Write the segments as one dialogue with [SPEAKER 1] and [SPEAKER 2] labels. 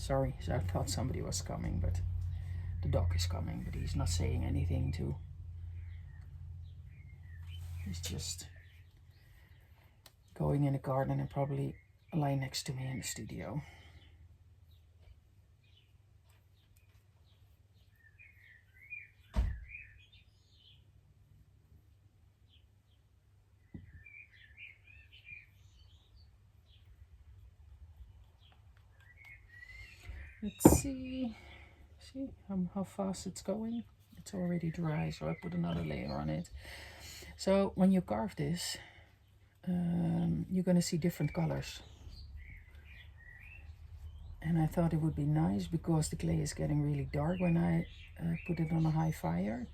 [SPEAKER 1] Sorry, so I thought somebody was coming, but the dog is coming, but he's not saying anything to. He's just going in the garden and probably lying next to me in the studio. Let's see how fast it's going. It's already dry, so I put another layer on it. So when you carve this, you're gonna see different colors. And I thought it would be nice because the clay is getting really dark when I put it on a high fire.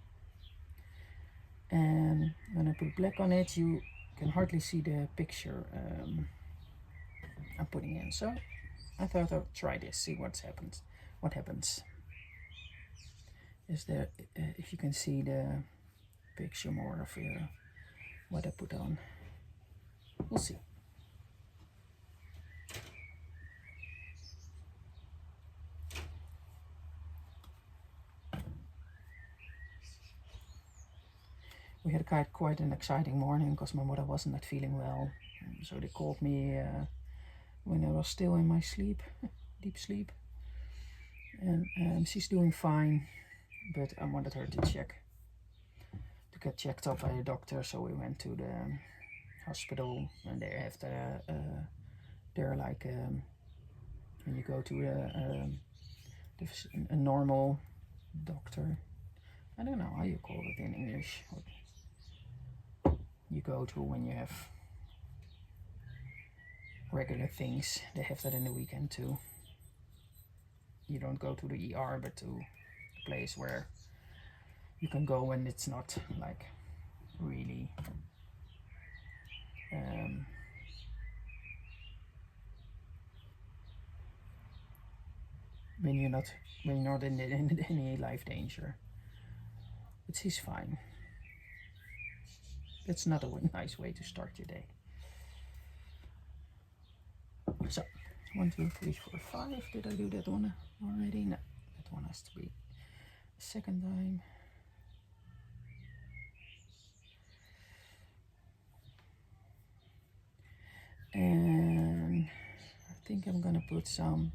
[SPEAKER 1] And when I put black on it, you can hardly see the picture I'm putting in. So I thought I'd try this, see what happens. Is there, if you can see the picture more of what I put on. We'll see. We had quite an exciting morning because my mother wasn't feeling well. So they called me when I was still in my sleep, deep sleep. And she's doing fine, but I wanted her to get checked up by a doctor. So we went to the hospital, and they have they're like when you go to a normal doctor. I don't know how you call it in English. You go to when you have regular things. They have that in the weekend too. You don't go to the ER, but to a place where you can go when it's not like really when you're not in any life danger. But she's fine. It's not a nice way to start your day. So 1, 2, 3, 4, 5. Did I do that one already? No, that one has to be the second time. And I think I'm gonna put some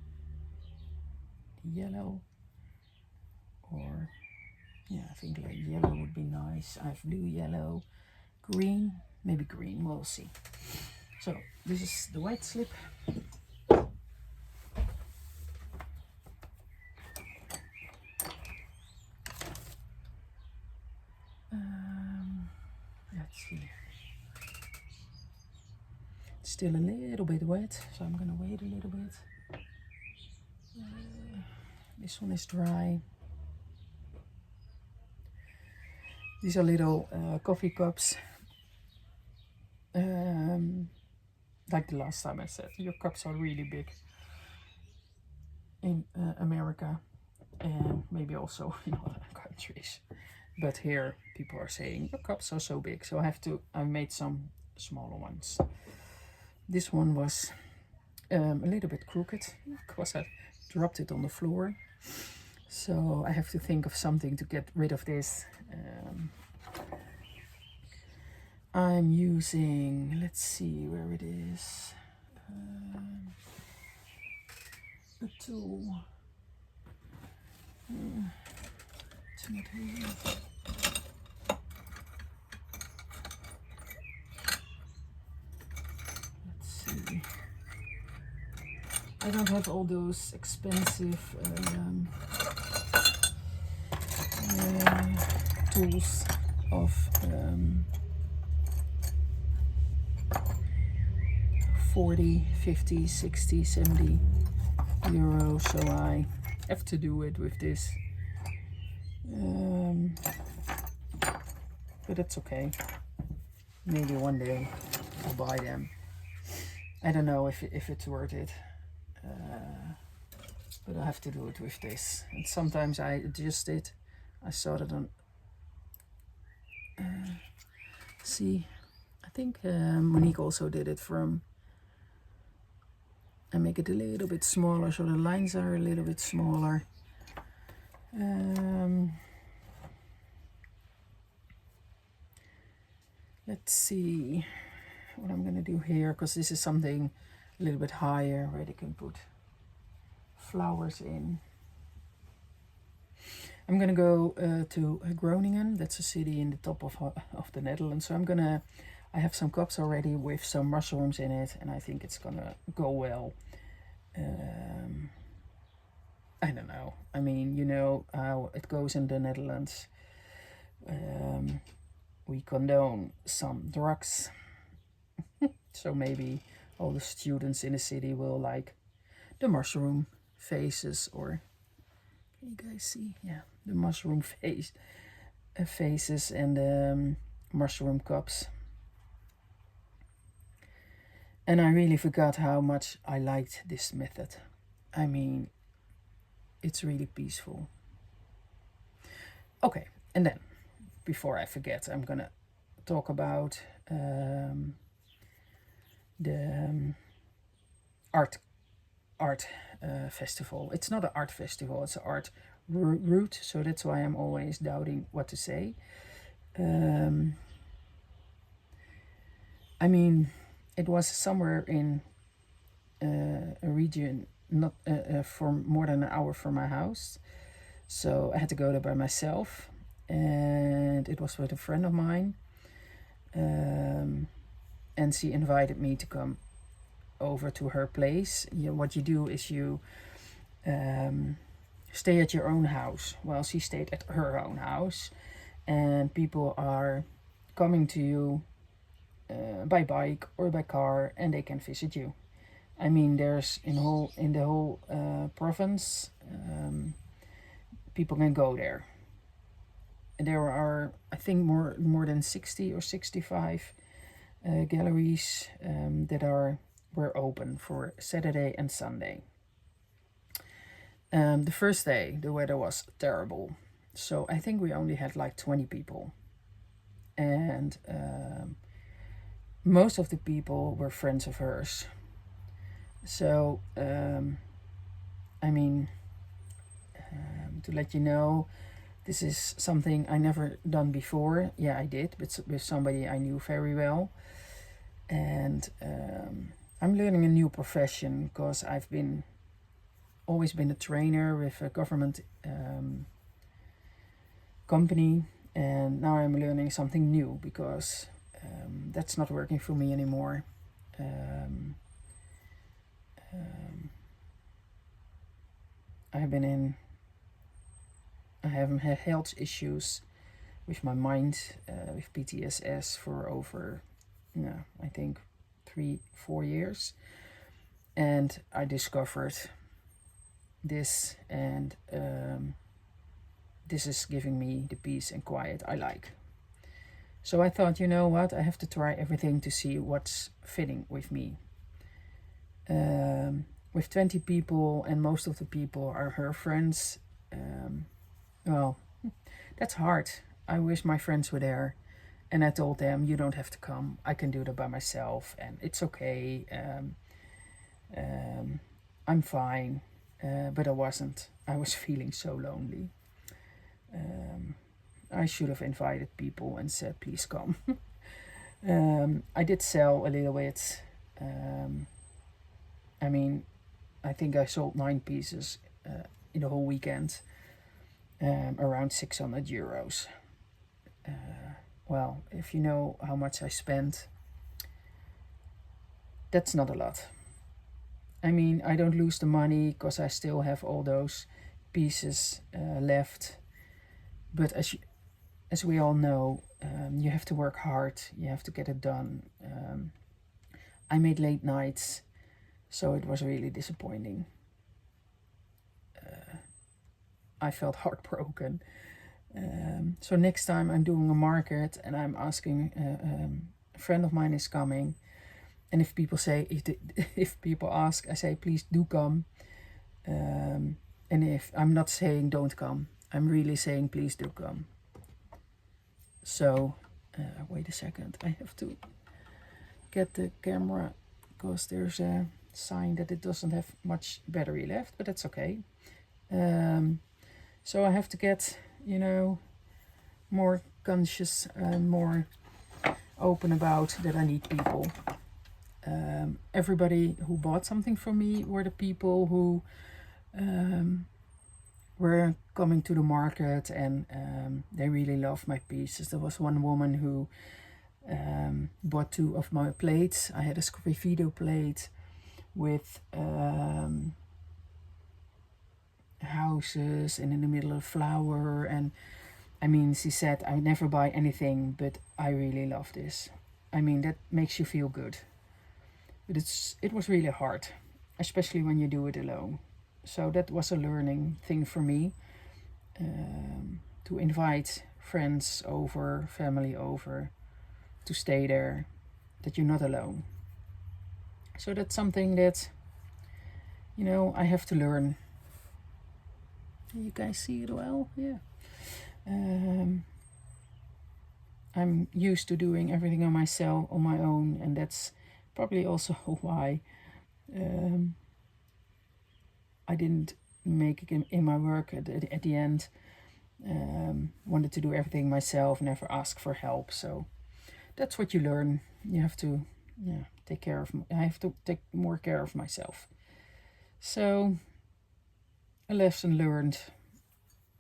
[SPEAKER 1] yellow, or yeah, I think like yellow would be nice. I have blue, yellow, green, maybe green, we'll see. So this is the white slip. Let's see. It's still a little bit wet, so I'm gonna wait a little bit. This one is dry. These are little coffee cups. Like the last time I said, your cups are really big in America and maybe also in other countries. But here people are saying your cups are so big, so I made some smaller ones. This one was a little bit crooked because I dropped it on the floor. So I have to think of something to get rid of this. I'm using, let's see where it is, a tool. It's not here. Let's see. I don't have all those expensive tools of 40, 50, 60, 70 euro, so I have to do it with this. But that's okay. Maybe one day I'll buy them. I don't know if it's worth it. But I have to do it with this. And sometimes I adjust it. I saw that on see, I think Monique also did it from I make it a little bit smaller so the lines are a little bit smaller. Let's see what I'm gonna do here, because this is something a little bit higher where they can put flowers in. I'm gonna go to Groningen. That's a city in the top of the Netherlands. So I have some cups already with some mushrooms in it, and I think it's gonna go well. I don't know. I mean, you know how it goes in the Netherlands. We condone some drugs. So maybe all the students in the city will like the mushroom faces, or can you guys see? Yeah, the mushroom faces and the mushroom cups. And I really forgot how much I liked this method. I mean, it's really peaceful. Okay, and then before I forget, I'm gonna talk about the art festival. It's not an art festival, it's an art route, so that's why I'm always doubting what to say. I mean, it was somewhere in a region not for more than an hour from my house, so I had to go there by myself, and it was with a friend of mine, and she invited me to come over to her place. What you do is you stay at your own house. Well, she stayed at her own house, and people are coming to you by bike or by car, and they can visit you. I mean, there's in the whole province, people can go there. And there are, I think, more than 60 or 65 galleries that were open for Saturday and Sunday. The first day, the weather was terrible, so I think we only had like 20 people, and most of the people were friends of hers. So, I mean, to let you know, this is something I never done before. Yeah, I did, but with somebody I knew very well. And I'm learning a new profession, because I've always been a trainer with a government company, and now I'm learning something new, because that's not working for me anymore. I have had health issues with my mind, with PTSS for over, I think 3-4 years. And I discovered this, and this is giving me the peace and quiet I like. So I thought, you know what, I have to try everything to see what's fitting with me. With 20 people, and most of the people are her friends, well, that's hard. I wish my friends were there. And I told them, you don't have to come. I can do that by myself, and it's okay. I'm fine. But I wasn't. I was feeling so lonely. I should have invited people and said, please come. I did sell a little bit. I mean, I think I sold 9 pieces in the whole weekend, around 600 euros. Well, if you know how much I spent, that's not a lot. I mean, I don't lose the money, because I still have all those pieces left. But as we all know, you have to work hard. You have to get it done. I made late nights, so it was really disappointing. I felt heartbroken. So next time I'm doing a market, and I'm asking, a friend of mine is coming, and if people if people ask, I say, please do come. And if I'm not saying don't come, I'm really saying please do come. So wait a second, I have to get the camera, because there's sign that it doesn't have much battery left, but that's okay. So I have to get, you know, more conscious and more open about that I need people. Everybody who bought something from me were the people who were coming to the market, and they really loved my pieces. There was one woman who bought 2 of my plates. I had a scraffito plate with houses and in the middle a flower, and I mean, she said, I never buy anything, but I really love this. I mean, that makes you feel good. But it was really hard, especially when you do it alone. So that was a learning thing for me, to invite friends over, family over, to stay there, that you're not alone. So that's something that, you know, I have to learn. You guys see it well? Yeah. I'm used to doing everything on myself, on my own, and that's probably also why I didn't make it in my work at the end. Wanted to do everything myself, never ask for help. So that's what you learn. You have to, yeah, take care of. I have to take more care of myself. So a lesson learned,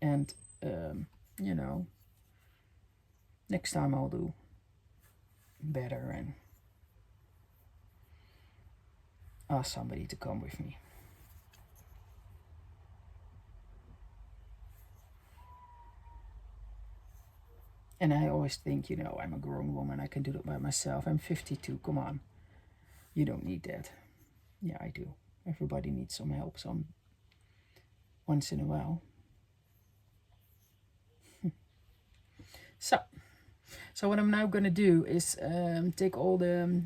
[SPEAKER 1] and you know, next time I'll do better and ask somebody to come with me. And I always think, you know, I'm a grown woman, I can do it by myself. I'm 52, come on. You don't need that. Yeah, I do. Everybody needs some help once in a while. So what I'm now going to do is take all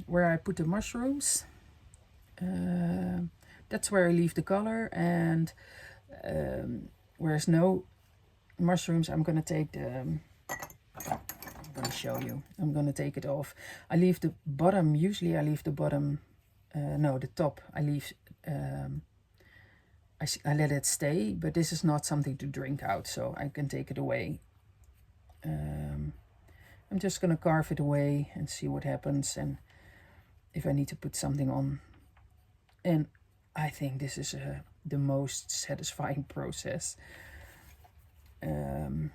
[SPEAKER 1] where I put the mushrooms. That's where I leave the color, and where there's no mushrooms, I'm going to take I'm going to show you. I'm going to take it off. I leave the bottom, usually I leave the bottom, no, the top, I leave, I let it stay, but this is not something to drink out, so I can take it away. I'm just going to carve it away and see what happens, and if I need to put something on. And I think this is the most satisfying process. I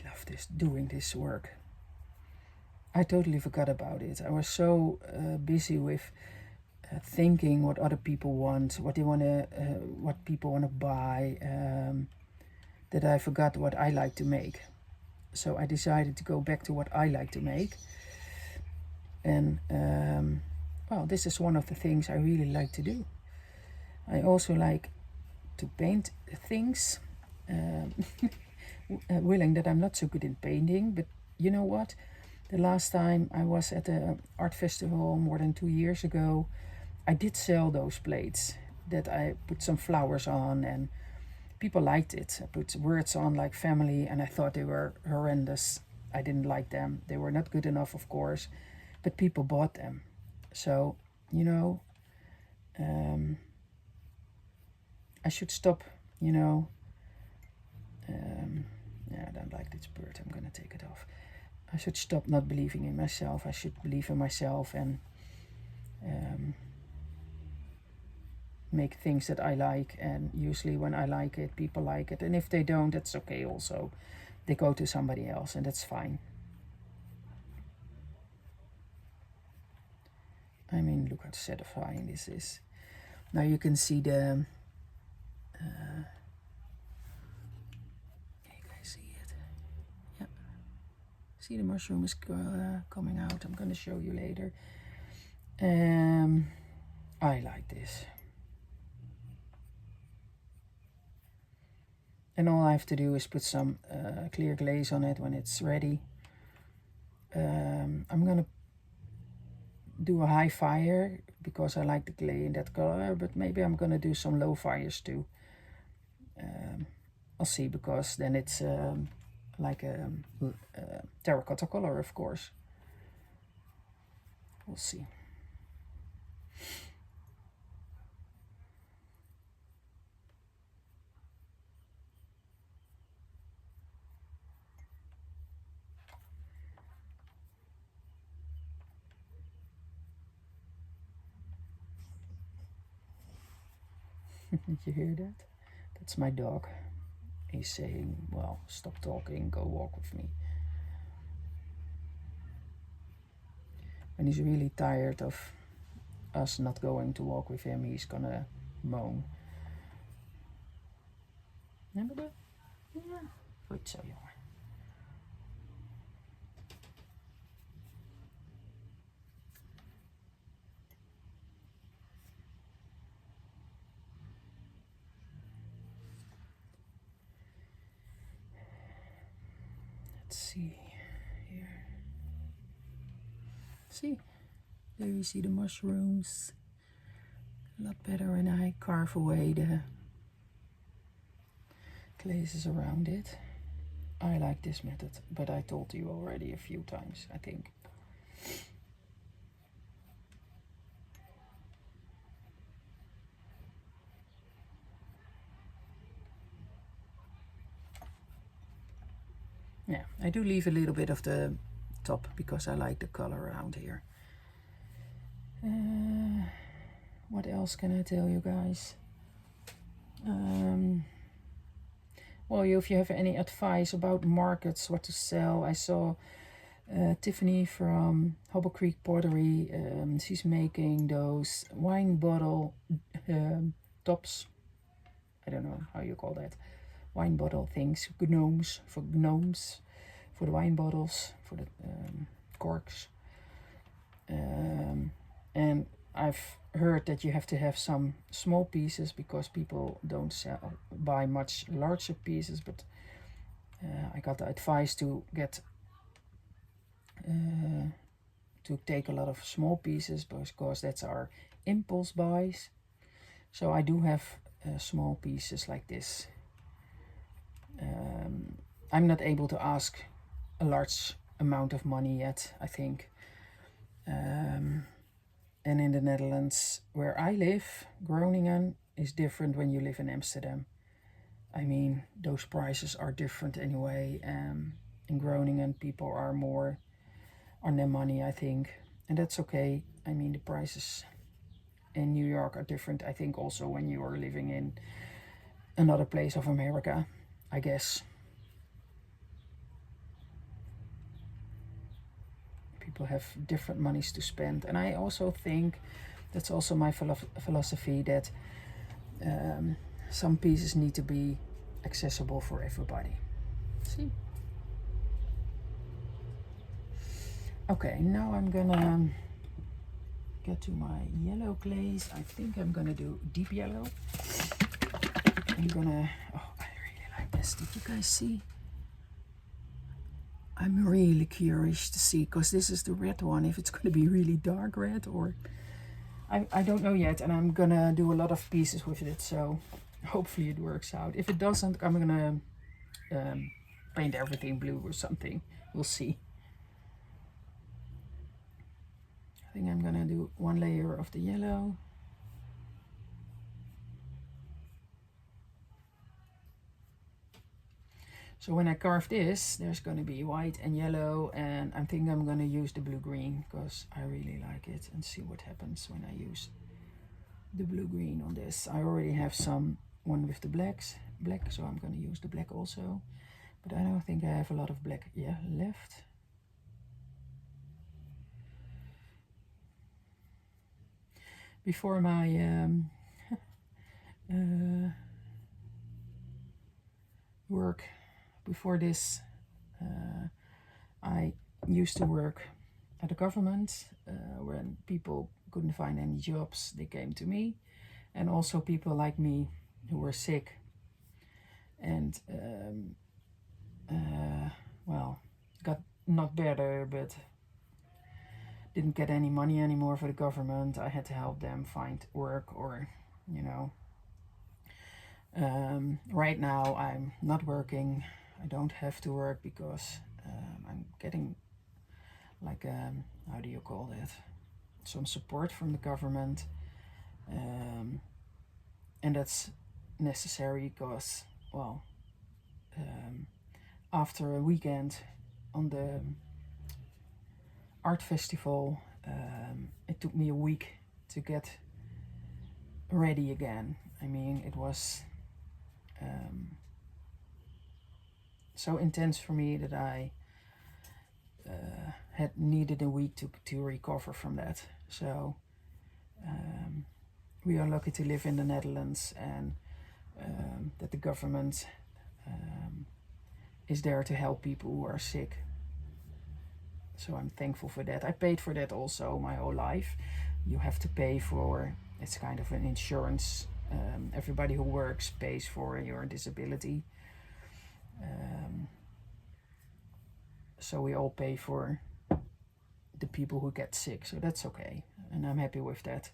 [SPEAKER 1] love doing this work. I totally forgot about it. I was so busy with thinking what other people want, what people want to buy, that I forgot what I like to make. So I decided to go back to what I like to make. And well, this is one of the things I really like to do. I also like to paint things. Willing that I'm not so good in painting, but you know what? The last time I was at an art festival more than 2 years ago, I did sell those plates that I put some flowers on, and people liked it. I put words on like family, and I thought they were horrendous. I didn't like them. They were not good enough, of course, but people bought them. So, you know, I should stop, you know. Yeah, I don't like this bird. I'm gonna take it off. I should stop not believing in myself. I should believe in myself and make things that I like. And usually when I like it, people like it. And if they don't, that's okay also. They go to somebody else, and that's fine. I mean, look how satisfying this is. Now you can see the... See, the mushroom is coming out. I'm going to show you later. I like this. And all I have to do is put some clear glaze on it when it's ready. I'm going to do a high fire because I like the clay in that color, but maybe I'm going to do some low fires too. I'll see, because then it's like a terracotta color, of course. We'll see. Did you hear that? That's my dog. He's saying, well, stop talking, go walk with me. When he's really tired of us not going to walk with him, he's gonna moan. Remember that? Ja, goed zo, jongen. Let's see here. See, there you see the mushrooms. A lot better when I carve away the glazes around it. I like this method, but I told you already a few times, I think. Yeah, I do leave a little bit of the top because I like the color around here. What else can I tell you guys? Well, if you have any advice about markets, what to sell, I saw Tiffany from Hobble Creek Pottery. She's making those wine bottle tops. I don't know how you call that. Wine bottle things, gnomes, for the wine bottles, for the corks. And I've heard that you have to have some small pieces because people don't buy much larger pieces, but I got the advice to get to take a lot of small pieces because that's our impulse buys. So I do have small pieces like this. I'm not able to ask a large amount of money yet, I think. And in the Netherlands, where I live, Groningen is different when you live in Amsterdam. I mean, those prices are different anyway. In Groningen, people are more on their money, I think. And that's okay. I mean, the prices in New York are different, I think, also when you are living in another place of America, I guess. People have different monies to spend. And I also think that's also my philosophy that some pieces need to be accessible for everybody. See? Okay, now I'm gonna get to my yellow glaze. I think I'm gonna do deep yellow. I'm gonna, oh, I really like this. Did you guys see? I'm really curious to see, because this is the red one, if it's gonna be really dark red or, I don't know yet, and I'm gonna do a lot of pieces with it, so hopefully it works out. If it doesn't, I'm gonna paint everything blue or something. We'll see. I think I'm gonna do one layer of the yellow. So when I carve this, there's gonna be white and yellow, and I think I'm gonna use the blue-green because I really like it, and see what happens when I use the blue-green on this. I already have one with the black, so I'm gonna use the black also. But I don't think I have a lot of black left. Before my work, before this, I used to work at the government. When people couldn't find any jobs, they came to me, and also people like me who were sick and well, got not better, but didn't get any money anymore for the government. I had to help them find work, or, you know. Right now I'm not working. I don't have to work because I'm getting like, how do you call that? Some support from the government. And that's necessary because, well, after a weekend on the art festival, it took me a week to get ready again. I mean, it was so intense for me that I had needed a week to recover from that. So we are lucky to live in the Netherlands, and that the government is there to help people who are sick. So I'm thankful for that. I paid for that also my whole life. You have to pay for, it's kind of an insurance. Everybody who works pays for your disability. So we all pay for the people who get sick, so that's okay. And I'm happy with that,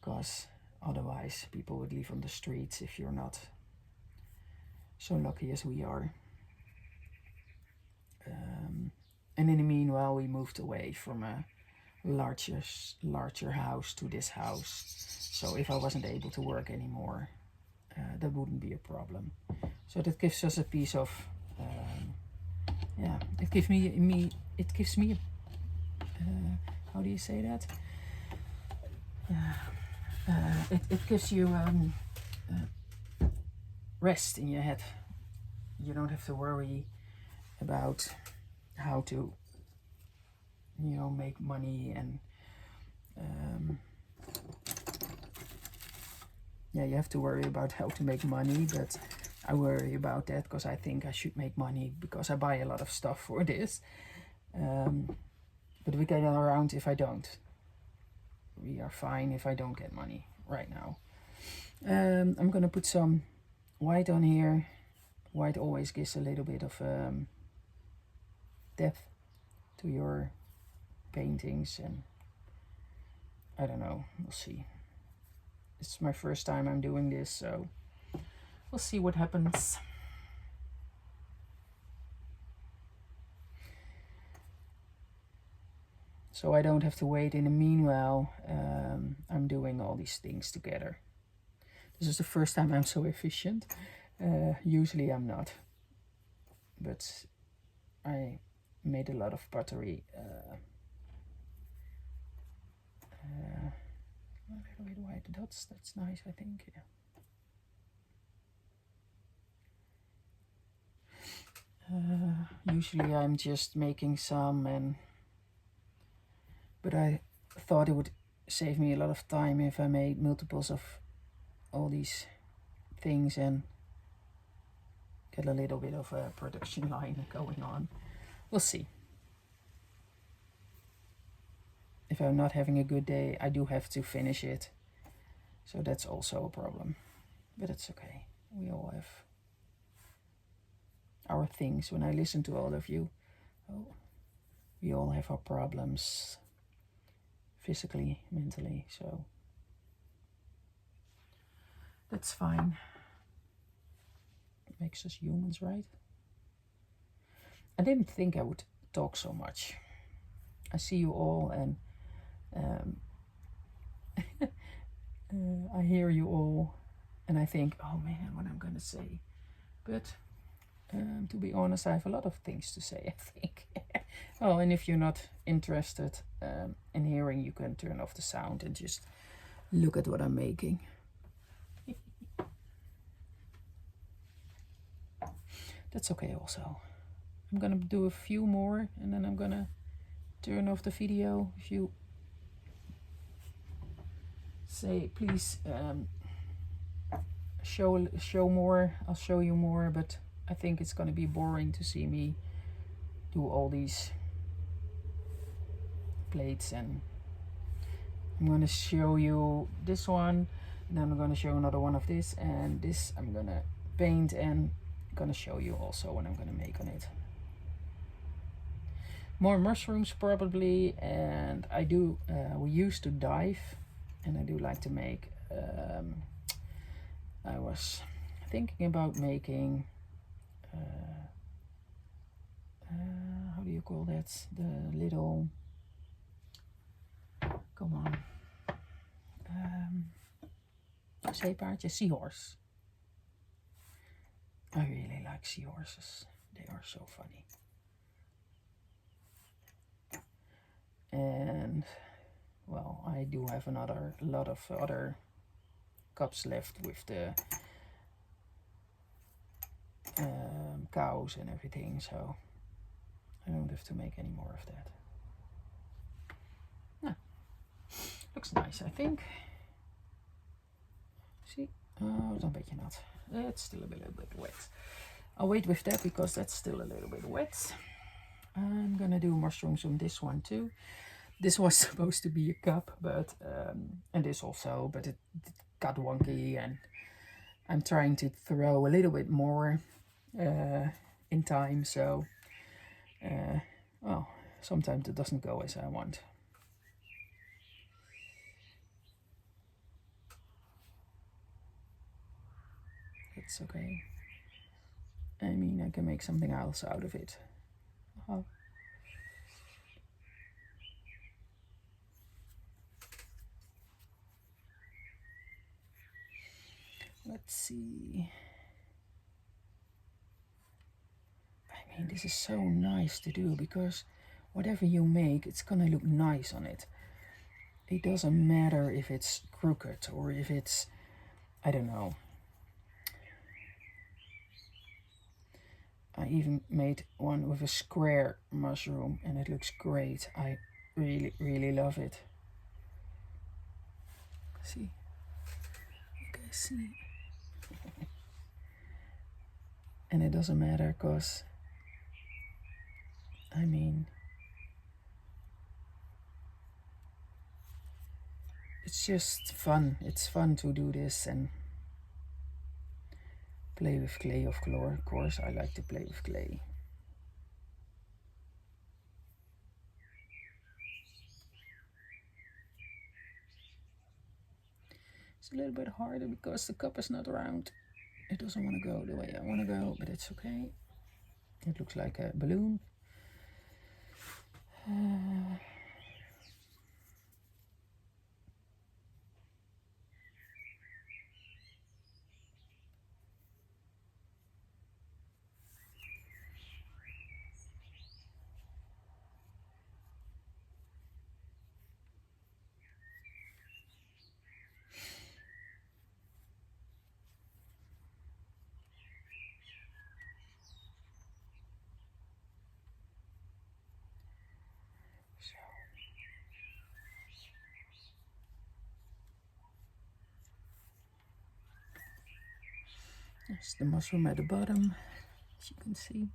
[SPEAKER 1] because otherwise people would live on the streets if you're not so lucky as we are. And in the meanwhile, we moved away from a larger house to this house. So if I wasn't able to work anymore, that wouldn't be a problem. So that gives us a piece of, yeah, it gives me, how do you say that? It gives you rest in your head. You don't have to worry about how to, make money, and yeah, you have to worry about how to make money, but I worry about that because I think I should make money because I buy a lot of stuff for this. But we get around if I don't. We are fine if I don't get money right now. I'm gonna put some white on here. White always gives a little bit of depth to your paintings, and I don't know, we'll see. It's my first time I'm doing this, so we'll see what happens. So I don't have to wait. In the meanwhile, I'm doing all these things together. This is the first time I'm so efficient. Usually I'm not, but I made a lot of pottery. A little bit white dots, that's nice, I think. Yeah. Usually I'm just making some, but I thought it would save me a lot of time if I made multiples of all these things and get a little bit of a production line going on. We'll see. If I'm not having a good day, I do have to finish it. So that's also a problem. But it's okay. We all have our things. When I listen to all of you, we all have our problems, physically, mentally, so that's fine. It makes us humans, right? I didn't think I would talk so much. I see you all, and I hear you all, and I think, oh man, what I'm gonna say. But to be honest, I have a lot of things to say, I think. Oh, and if you're not interested in hearing, you can turn off the sound and just look at what I'm making. That's okay also. I'm gonna do a few more, and then I'm gonna turn off the video. If you say, please show more, I'll show you more, but I think it's gonna be boring to see me do all these plates. And I'm gonna show you this one, and then I'm gonna show another one of this, and this I'm gonna paint, and gonna show you also what I'm gonna make on it. More mushrooms probably, and I do, we used to dive, and I do like to make, I was thinking about making, how do you call that, the little, come on, zeepaardje, seahorse. I really like seahorses, they are so funny. And well, I do have a lot of other cups left with the cows and everything, so I don't have to make any more of that. Looks nice, I think. See? Oh, it's een beetje nat. It's still a little bit wet. I'll wait with that because that's still a little bit wet. I'm gonna do mushrooms on this one too. This was supposed to be a cup, but and this also, but it got wonky, and I'm trying to throw a little bit more in time, so well, sometimes it doesn't go as I want. It's okay. I mean, I can make something else out of it. Let's see. I mean, this is so nice to do because whatever you make, it's gonna look nice on it. It doesn't matter if it's crooked or if it's, I don't know. I even made one with a square mushroom and it looks great. I really, really love it. See? You guys see? And it doesn't matter because, I mean, it's just fun. It's fun to do this and play with clay, of course. I like to play with clay. It's a little bit harder because the cup is not round. It doesn't want to go the way I want to go, but it's okay. It looks like a balloon. There's the mushroom at the bottom, as you can see.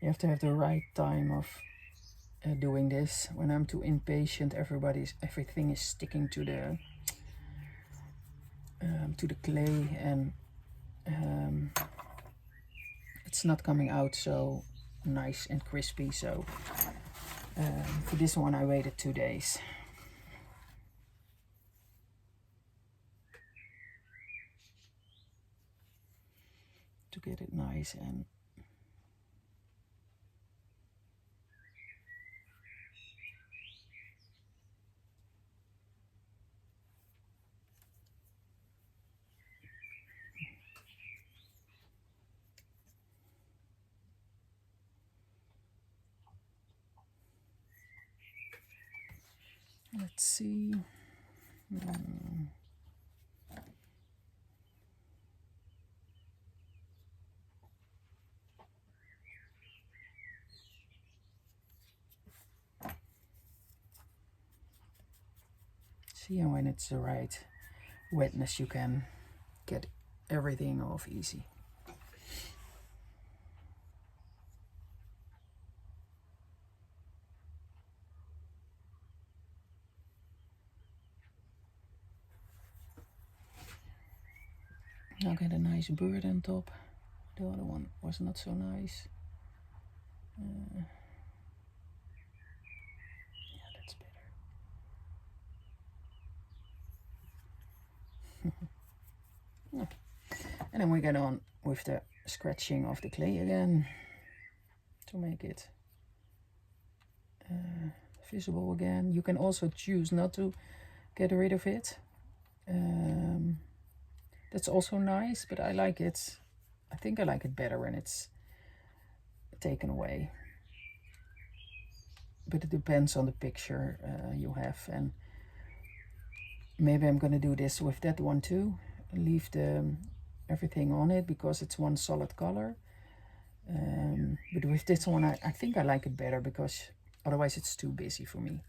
[SPEAKER 1] You have to have the right time of doing this. When I'm too impatient, everything is sticking to the clay, and it's not coming out so nice and crispy. So for this one, I waited 2 days. To get it nice and let's see. See, and when it's the right wetness, you can get everything off easy. I'll get a nice bird on top. The other one was not so nice. Yeah, that's better. And then we get on with the scratching of the clay again to make it visible again. You can also choose not to get rid of it. That's also nice, but I like it. I think I like it better when it's taken away. But it depends on the picture you have, and maybe I'm gonna do this with that one too. Leave the everything on it because it's one solid color. But with this one, I think I like it better because otherwise it's too busy for me.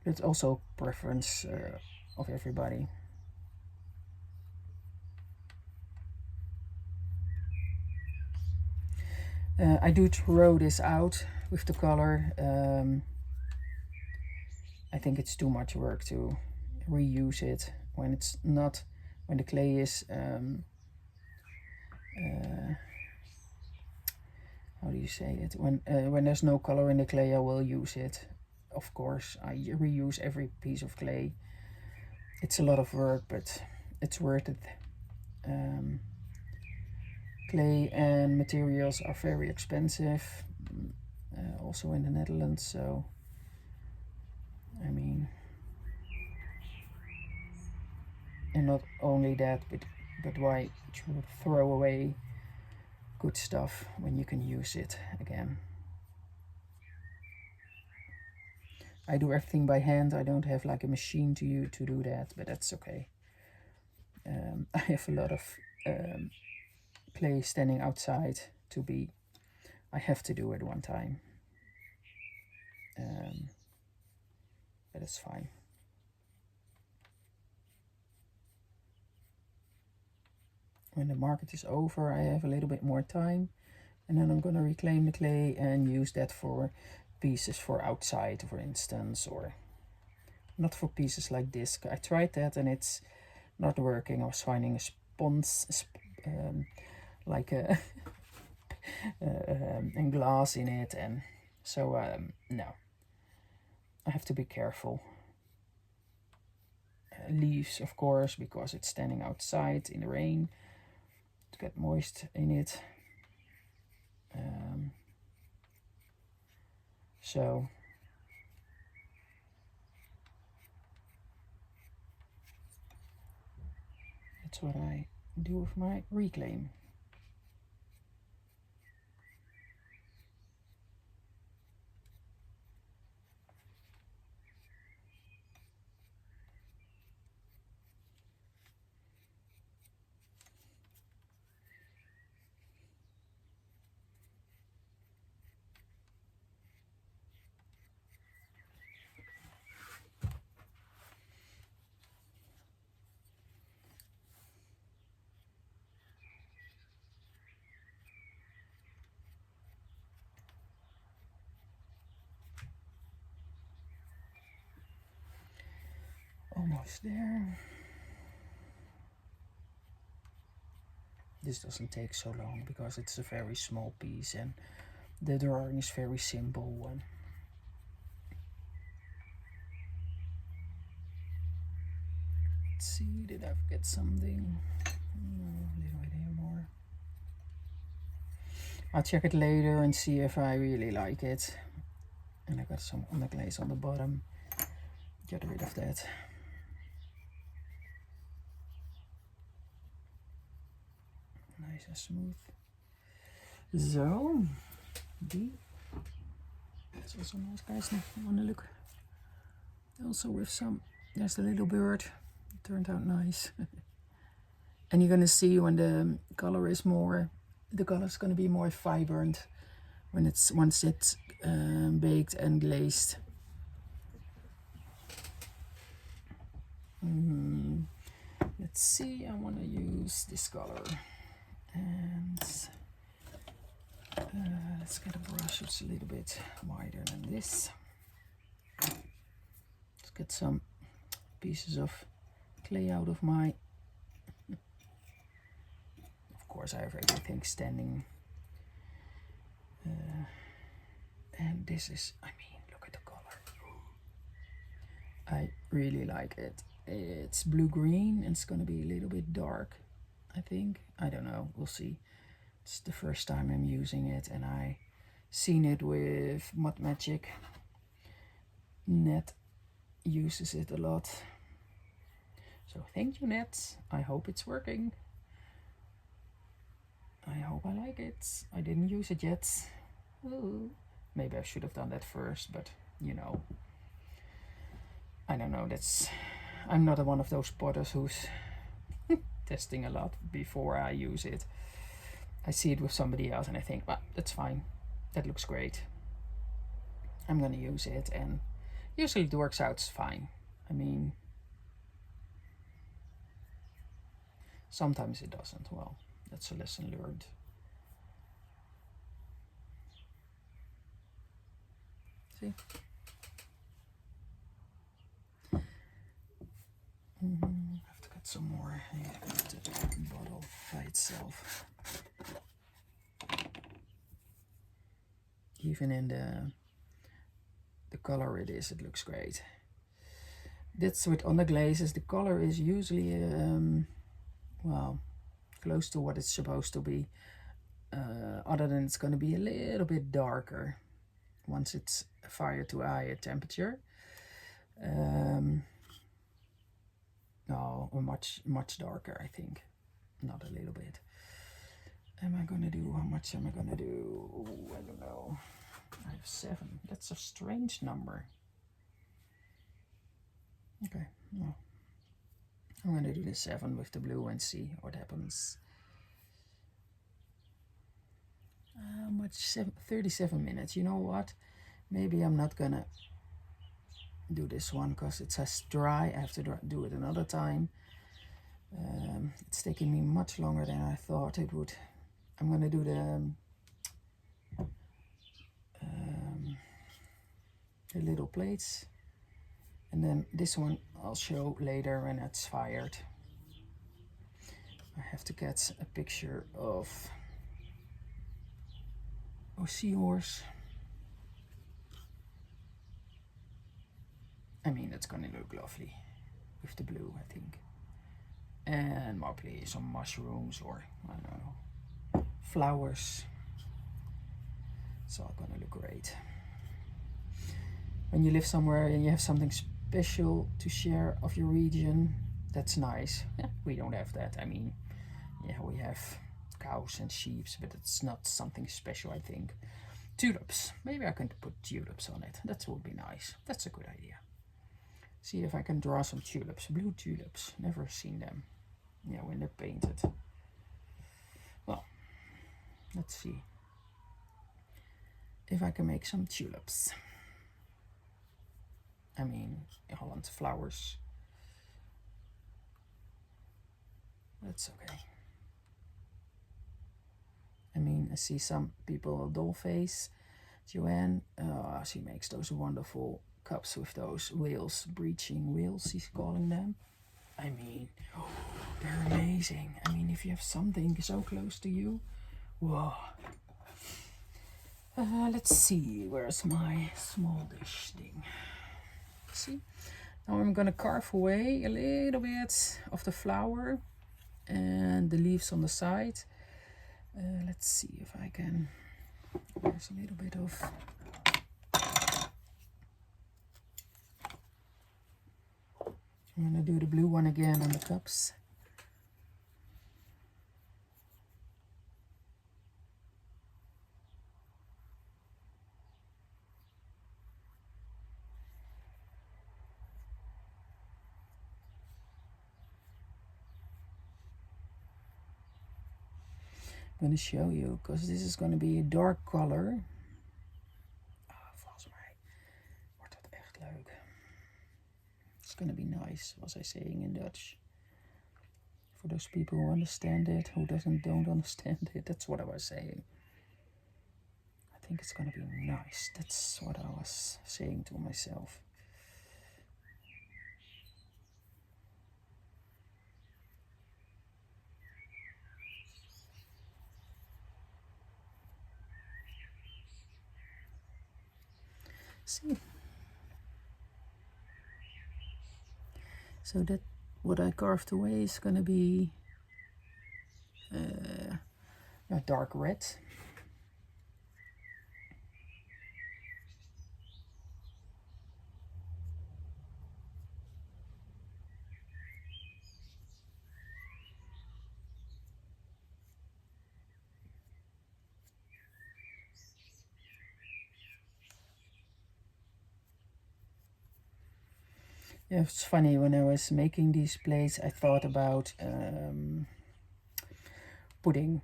[SPEAKER 1] It's also preference of everybody. I do throw this out with the color. I think it's too much work to reuse it when it's not, when the clay is, how do you say it? When there's no color in the clay, I will use it. Of course, I reuse every piece of clay. It's a lot of work, but it's worth it. Clay and materials are very expensive, also in the Netherlands, so I mean, and not only that, but why throw away good stuff when you can use it again? I do everything by hand. I don't have like a machine to do that, but that's okay. I have a lot of clay standing outside to be. I have to do it one time, but it's fine. When the market is over, I have a little bit more time, and then I'm gonna reclaim the clay and use that for pieces for outside, for instance, or not for pieces like this. I tried that and it's not working. I was finding a sponge, like a and glass in it, and so no, I have to be careful. Leaves, of course, because it's standing outside in the rain, to get moist in it. So that's what I do with my reclaim. Almost there. This doesn't take so long because it's a very small piece and the drawing is very simple one. Let's see, did I forget something? No, a little bit here more. I'll check it later and see if I really like it. And I got some underglaze on the bottom. Get rid of that. Nice and smooth. Zo, die. It's also nice, guys. Now I want to look. Also with some, there's the little bird. It turned out nice. And you're gonna see when the color is more, the color is gonna be more vibrant when it's once it's baked and glazed. Let's see. I want to use this color, and let's get a brush that's a little bit wider than this. Let's get some pieces of clay out of my. Of course, I have everything standing. And this is, I mean, look at the color. I really like it. It's blue-green and it's gonna be a little bit dark, I think. I don't know, we'll see. It's the first time I'm using it, and I seen it with Mod Magic. Net uses it a lot. So thank you, Net. I hope it's working. I hope I like it. I didn't use it yet. Ooh. Maybe I should have done that first, but you know. I don't know, I'm not one of those potters who's testing a lot before I use it. I see it with somebody else and I think, well, that's fine. That looks great. I'm gonna use it, and usually it works out fine. I mean, sometimes it doesn't. Well, that's a lesson learned. See? I have to get some more. Yeah, the bottle by itself. Even in the color it looks great. That's with underglazes. The color is usually well, close to what it's supposed to be. Other than it's going to be a little bit darker once it's fire to eye temperature. No, much darker, I think. Not a little bit. Am I gonna do, how much am I gonna do? Ooh, I don't know. I have 7. That's a strange number. Okay, no. I'm gonna do the 7 with the blue and see what happens. How much? 37 minutes. You know what? Maybe I'm not gonna do this one because it says dry. I have to do it another time. It's taking me much longer than I thought it would. I'm gonna do the little plates, and then this one I'll show later when it's fired. I have to get a picture of a seahorse. I mean, it's gonna look lovely with the blue, I think. And probably some mushrooms, or I don't know, flowers. It's all gonna look great. When you live somewhere and you have something special to share of your region, that's nice. Yeah, we don't have that. I mean, yeah, we have cows and sheep, but it's not something special, I think. Tulips. Maybe I can put tulips on it. That would be nice. That's a good idea. See if I can draw some tulips. Blue tulips. Never seen them. Yeah, when they're painted. Well, let's see if I can make some tulips. I mean, Holland flowers. That's okay. I mean, I see some people, doll face. Joanne, she makes those wonderful cups with those wheels, breeching wheels, she's calling them. I mean, they're amazing. I mean, if you have something so close to you, whoa. Let's see, where's my small dish thing? See, now I'm gonna carve away a little bit of the flower and the leaves on the side. Let's see if I can, there's a little bit of, I'm gonna do the blue one again on the cups. I'm going to show you, because this is going to be a dark color. Volgens mij wordt het echt leuk. It's going to be nice, was I saying in Dutch. For those people who understand it, who don't understand it, that's what I was saying. I think it's going to be nice. That's what I was saying to myself. See. So that what I carved away is gonna be a dark red. Yeah, it's funny, when I was making these plates, I thought about putting,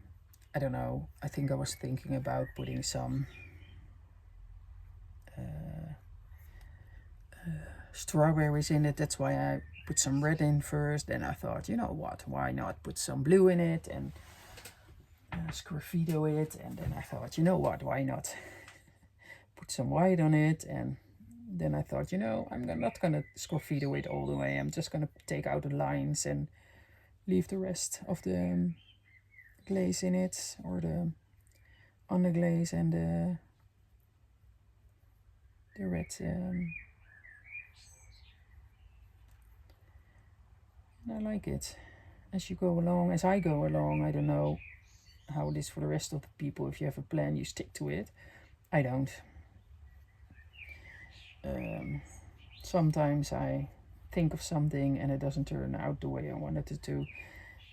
[SPEAKER 1] I don't know, I think I was thinking about putting some strawberries in it. That's why I put some red in first. Then I thought, you know what, why not put some blue in it and scraffito it. And then I thought, you know what, why not put some white on it. And then I thought, you know, I'm not gonna scraffito it all the way. I'm just gonna take out the lines and leave the rest of the glaze in it, or the underglaze and the red. I like it. As you go along, as I go along, I don't know how it is for the rest of the people. If you have a plan, you stick to it. I don't. Sometimes I think of something and it doesn't turn out the way I wanted it to,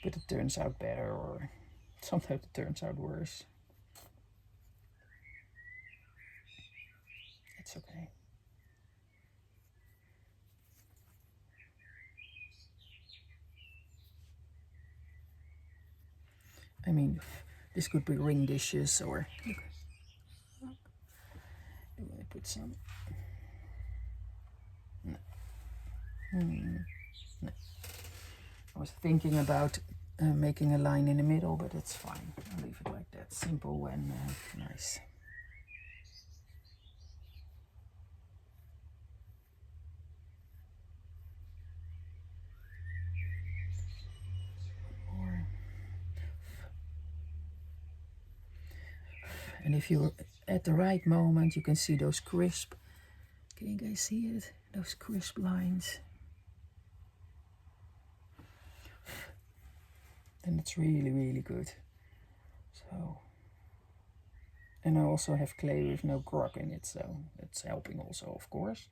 [SPEAKER 1] but it turns out better, or sometimes it turns out worse. It's okay. I mean, this could be ring dishes, or look, do I put some? No. No. I was thinking about making a line in the middle, but it's fine. I'll leave it like that. Simple and nice. More. And if you're at the right moment, you can see those crisp. Can you guys see it? Those crisp lines. Then it's really, really good. So, and I also have clay with no grog in it, so that's helping also, of course.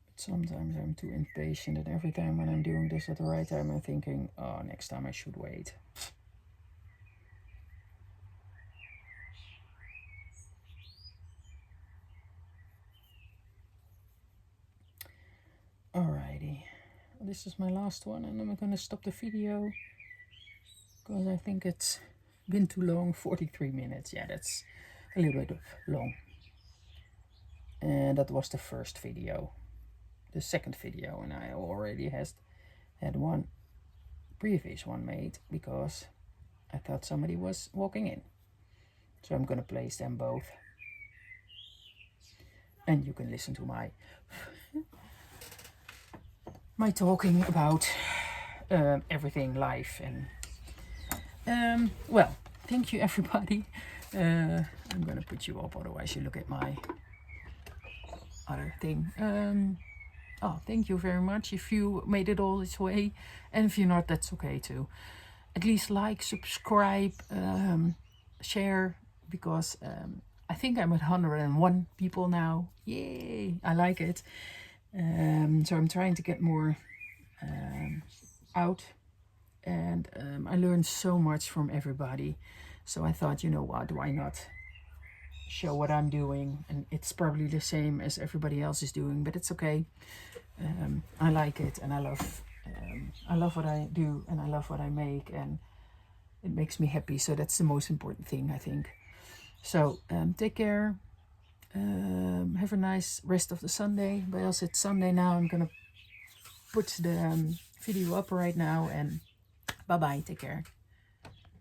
[SPEAKER 1] But sometimes I'm too impatient, and every time when I'm doing this at the right time, I'm thinking, oh, next time I should wait. Alrighty, this is my last one, and I'm gonna stop the video because I think it's been too long. 43 minutes. Yeah, that's a little bit long. And that was the first video. The second video, and I already had one previous one made because I thought somebody was walking in. So I'm gonna place them both, and you can listen to my talking about everything, life, and well, thank you everybody. I'm gonna put you up, otherwise you look at my other thing. Oh, thank you very much if you made it all this way, and if you're not, that's okay too. At least like, subscribe, share, because I think I'm at 101 people now. Yay, I like it. So I'm trying to get more out, and I learned so much from everybody. So I thought, you know what, why not show what I'm doing? And it's probably the same as everybody else is doing, but it's okay. I like it, and I love what I do, and I love what I make, and it makes me happy. So that's the most important thing, I think. So take care. Have a nice rest of the Sunday. But else it's Sunday now. I'm gonna put the video up right now, and bye bye. Take care.